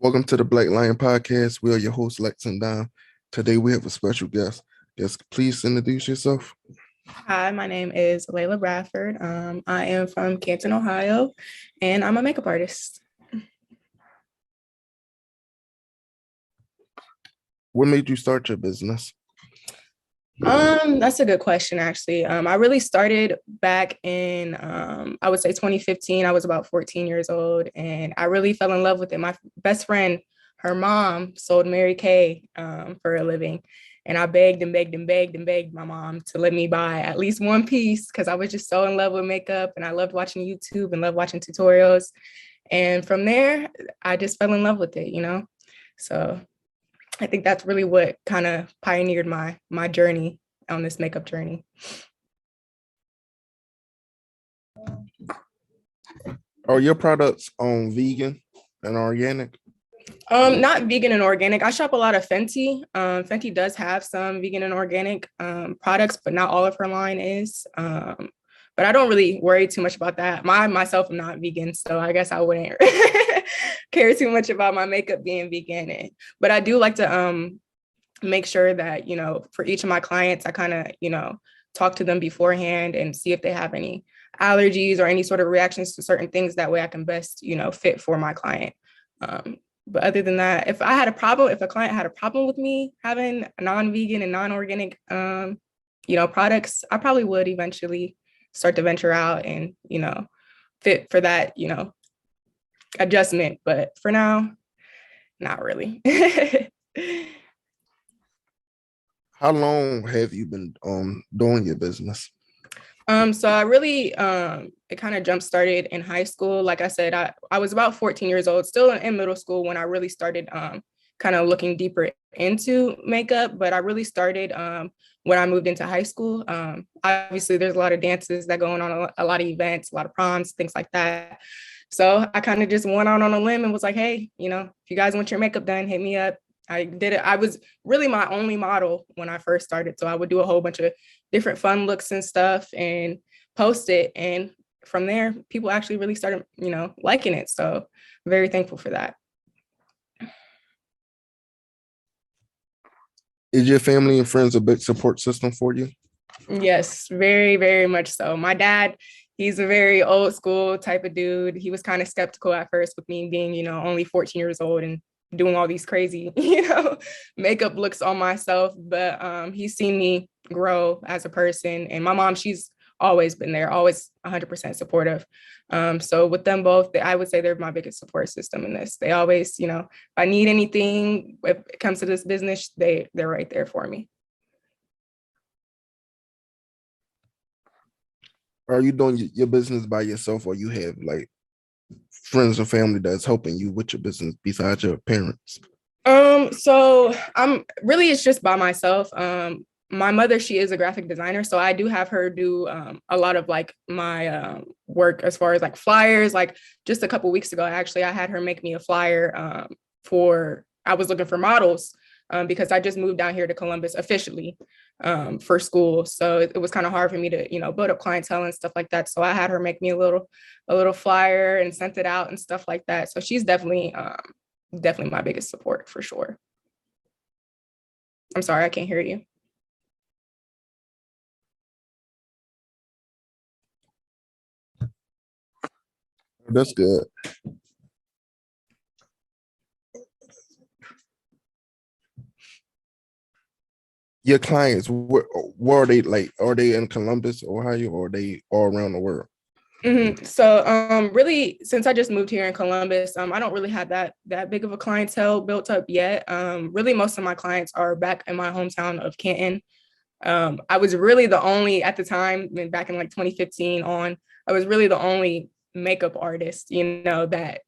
Welcome to the Black Lion Podcast. We are your hosts, Lex and Dom. Today we have a special guest. Yes, please introduce yourself. Hi, my name is Layla Bradford. I am from Canton, Ohio, and I'm a makeup artist. What made you start your business? That's a good question, actually. I really started back in, I would say 2015. I was about 14 years old, and I really fell in love with it. My best friend, her mom sold Mary Kay for a living. And I begged and begged and begged and begged my mom to let me buy at least one piece because I was just so in love with makeup and I loved watching YouTube and loved watching tutorials. And from there, I just fell in love with it. So I think that's really what kind of pioneered my journey on this makeup journey. Are your products vegan and organic? Not vegan and organic. I shop a lot of Fenty. Fenty does have some vegan and organic products, but not all of her line is. But I don't really worry too much about that. Myself am not vegan, so I guess I wouldn't care too much about my makeup being vegan. But I do like to make sure that, for each of my clients, I kind of, talk to them beforehand and see if they have any allergies or any sort of reactions to certain things. That way I can best, fit for my client. But other than that, if a client had a problem with me having non-vegan and non-organic, products, I probably would eventually start to venture out and, fit for that, adjustment. But for now, not really. How long have you been doing your business? So I really, it kind of jump started in high school. Like I said, I was about 14 years old, still in middle school when I really started kind of looking deeper into makeup. But I really started when I moved into high school. Obviously, there's a lot of dances that go on, a lot of events, a lot of proms, things like that. So I kind of just went out on a limb and was like, hey, if you guys want your makeup done, hit me up. I did it. I was really my only model when I first started. So I would do a whole bunch of different fun looks and stuff and post it. And from there, people actually really started, liking it. So I'm very thankful for that. Is your family and friends a big support system for you? Yes, very, very much so. My dad, he's a very old school type of dude. He was kind of skeptical at first with me being, only 14 years old and doing all these crazy, makeup looks on myself. But he's seen me grow as a person. And my mom, she's always been there, always 100% supportive. So with them both, I would say they're my biggest support system in this. They always, if I need anything, if it comes to this business, they're right there for me. Are you doing your business by yourself, or you have like friends or family that's helping you with your business besides your parents? So it's just by myself. My mother, she is a graphic designer, so I do have her do a lot of like my work as far as like flyers. Like just a couple weeks ago, actually, I had her make me a flyer I was looking for models because I just moved down here to Columbus officially for school. So it was kind of hard for me to, build up clientele and stuff like that. So I had her make me a little flyer and sent it out and stuff like that. So she's definitely my biggest support for sure. I'm sorry, I can't hear you. That's good. Your clients, where are they, like, are they in Columbus, Ohio, or are they all around the world? Mm-hmm. So really, since I just moved here in Columbus, I don't really have that big of a clientele built up yet. Really, most of my clients are back in my hometown of Canton. I was really the only at the time, back in like 2015 on, I was really the only makeup artist, that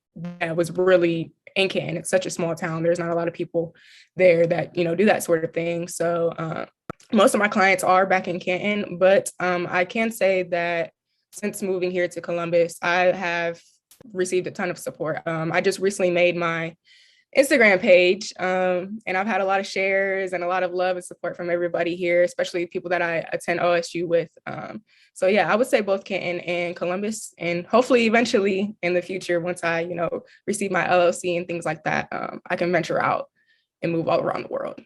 was really in Canton. It's such a small town. There's not a lot of people there that, do that sort of thing. So most of my clients are back in Canton, but I can say that since moving here to Columbus, I have received a ton of support. I just recently made my Instagram page. And I've had a lot of shares and a lot of love and support from everybody here, especially people that I attend OSU with. So yeah, I would say both Canton and Columbus, and hopefully eventually in the future, once I, receive my LLC and things like that, I can venture out and move all around the world.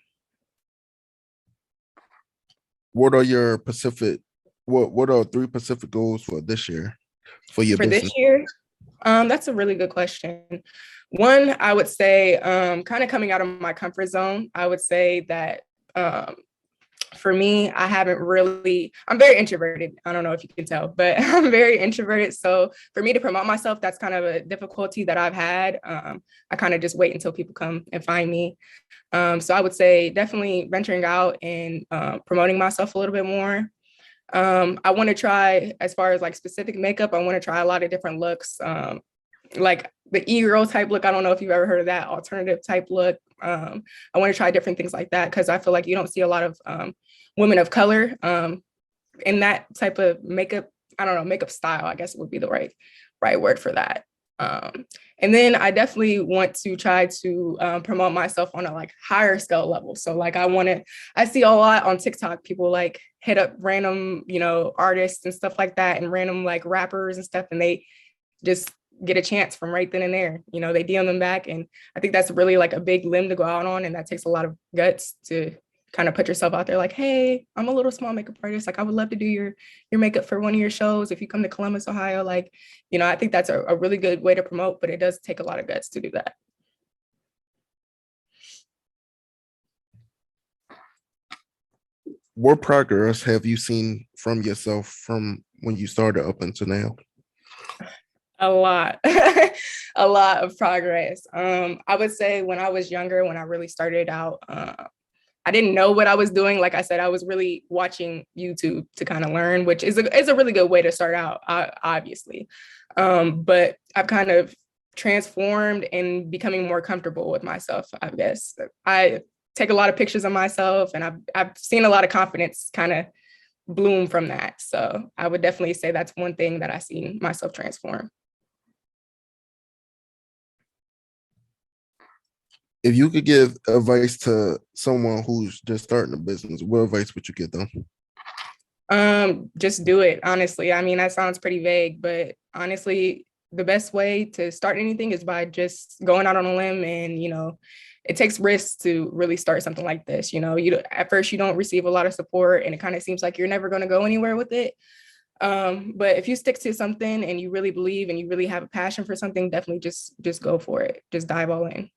What are your Pacific? What are 3 Pacific goals for this year for your For business? this year, that's a really good question. One, I would say, kind of coming out of my comfort zone, I would say that for me, I'm very introverted. I don't know if you can tell, but I'm very introverted. So for me to promote myself, that's kind of a difficulty that I've had. I kind of just wait until people come and find me. So I would say definitely venturing out and promoting myself a little bit more. I want to try, as far as like specific makeup, I want to try a lot of different looks. Like the e-girl type look. I don't know if you've ever heard of that alternative type look. I want to try different things like that because I feel like you don't see a lot of women of color in that type of makeup. I don't know, makeup style, I guess would be the right word for that. And then I definitely want to try to promote myself on a like higher scale level. So like I see a lot on TikTok, people like hit up random, artists and stuff like that, and random like rappers and stuff, and they just get a chance from right then and there. They DM them back. And I think that's really like a big limb to go out on. And that takes a lot of guts to kind of put yourself out there like, hey, I'm a little small makeup artist. Like I would love to do your makeup for one of your shows. If you come to Columbus, Ohio, like, I think that's a really good way to promote, but it does take a lot of guts to do that. What progress have you seen from yourself from when you started up until now? A lot, a lot of progress. I would say when I was younger, when I really started out, I didn't know what I was doing. Like I said, I was really watching YouTube to kind of learn, which is a really good way to start out, obviously. But I've kind of transformed and becoming more comfortable with myself, I guess. I take a lot of pictures of myself, and I've seen a lot of confidence kind of bloom from that. So I would definitely say that's one thing that I see myself transform. If you could give advice to someone who's just starting a business, what advice would you give them? Just do it, honestly. I mean, that sounds pretty vague, but honestly, the best way to start anything is by just going out on a limb. And, it takes risks to really start something like this. At first you don't receive a lot of support, and it kind of seems like you're never going to go anywhere with it. But if you stick to something and you really believe and you really have a passion for something, definitely just go for it. Just dive all in.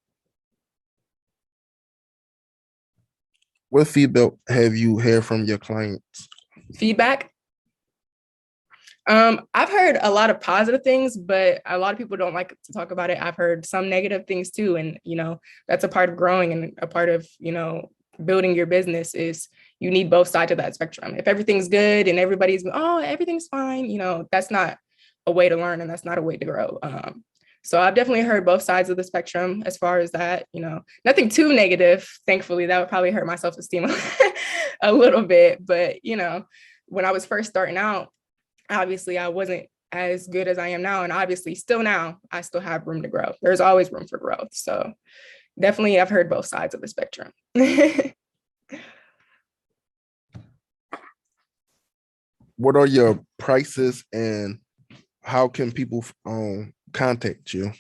What feedback have you had from your clients? Feedback. I've heard a lot of positive things, but a lot of people don't like to talk about it. I've heard some negative things too. And, that's a part of growing, and a part of, building your business is you need both sides of that spectrum. If everything's good and everything's fine, that's not a way to learn, and that's not a way to grow. So I've definitely heard both sides of the spectrum as far as that, nothing too negative. Thankfully, that would probably hurt my self-esteem a little bit. But, when I was first starting out, obviously I wasn't as good as I am now. And obviously still now, I still have room to grow. There's always room for growth. So definitely I've heard both sides of the spectrum. What are your prices, and how can people contact you?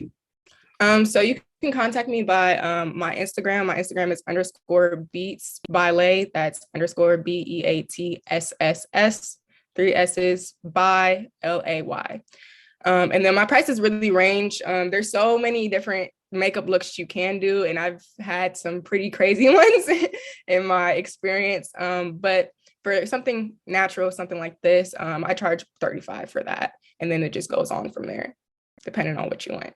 So you can contact me by my Instagram. My Instagram is _beats by Lay. That's _BEATSSS, 3 S's by LAY. And then my prices really range. There's so many different makeup looks you can do, and I've had some pretty crazy ones in my experience. But for something natural, something like this, I charge $35 for that. And then it just goes on from there, depending on what you want.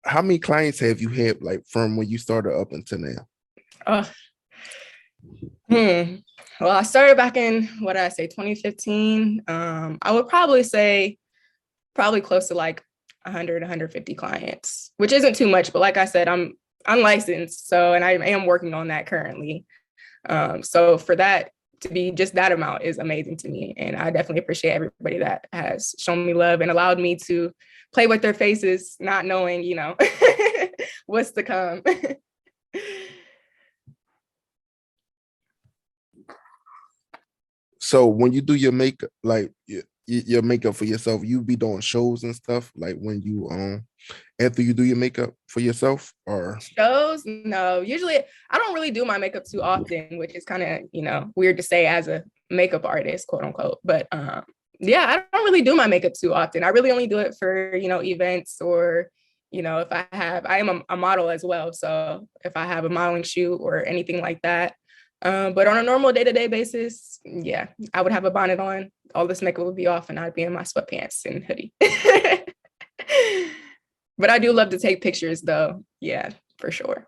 How many clients have you had, like, from when you started up until now? Well, I started back in, 2015. I would probably say close to like 100, 150 clients, which isn't too much. But like I said, I'm unlicensed, and I am working on that currently. So for that, to be just that amount is amazing to me. And I definitely appreciate everybody that has shown me love and allowed me to play with their faces, not knowing, you know, what's to come. So when you do your makeup, like your makeup for yourself, you be doing shows and stuff, like when you after you do your makeup for yourself, or Shows? No. Usually I don't really do my makeup too often, which is kind of, you know, weird to say as a makeup artist, quote unquote. But yeah, I don't really do my makeup too often. I really only do it for, you know, events or, you know, if I am a model as well. So if I have a modeling shoot or anything like that. But on a normal day-to-day basis, yeah, I would have a bonnet on, all this makeup would be off, and I'd be in my sweatpants and hoodie. But I do love to take pictures though. Yeah, for sure.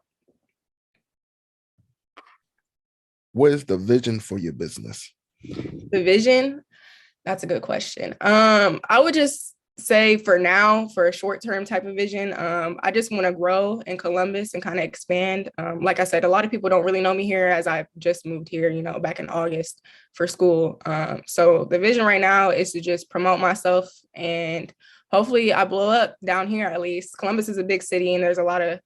what is the vision for your business? The vision, that's a good question. I would just say for now, for a short-term type of vision, I just want to grow in Columbus and kind of expand. Like I said, a lot of people don't really know me here as I just moved here, you know, back in August for school. So the vision right now is to just promote myself and hopefully I blow up down here at least. Columbus is a big city and there's a lot of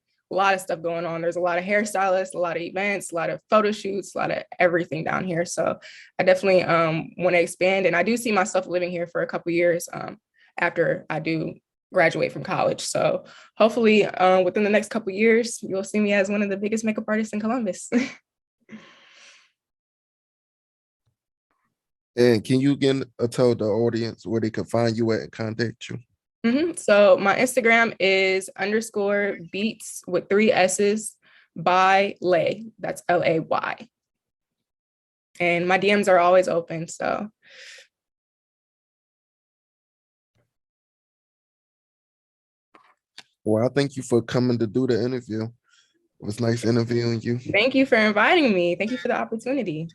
stuff going on. There's a lot of hairstylists, a lot of events, a lot of photo shoots, a lot of everything down here. So I definitely want to expand, and I do see myself living here for a couple years after I do graduate from college. So hopefully within the next couple years, you'll see me as one of the biggest makeup artists in Columbus. And can you again tell the audience where they can find you at and contact you? So my Instagram is _beats with 3 S's by Lay. That's LAY. And my DMs are always open. So Well, I thank you for coming to do the interview. It was nice interviewing you. thank you for inviting me. Thank you for the opportunity.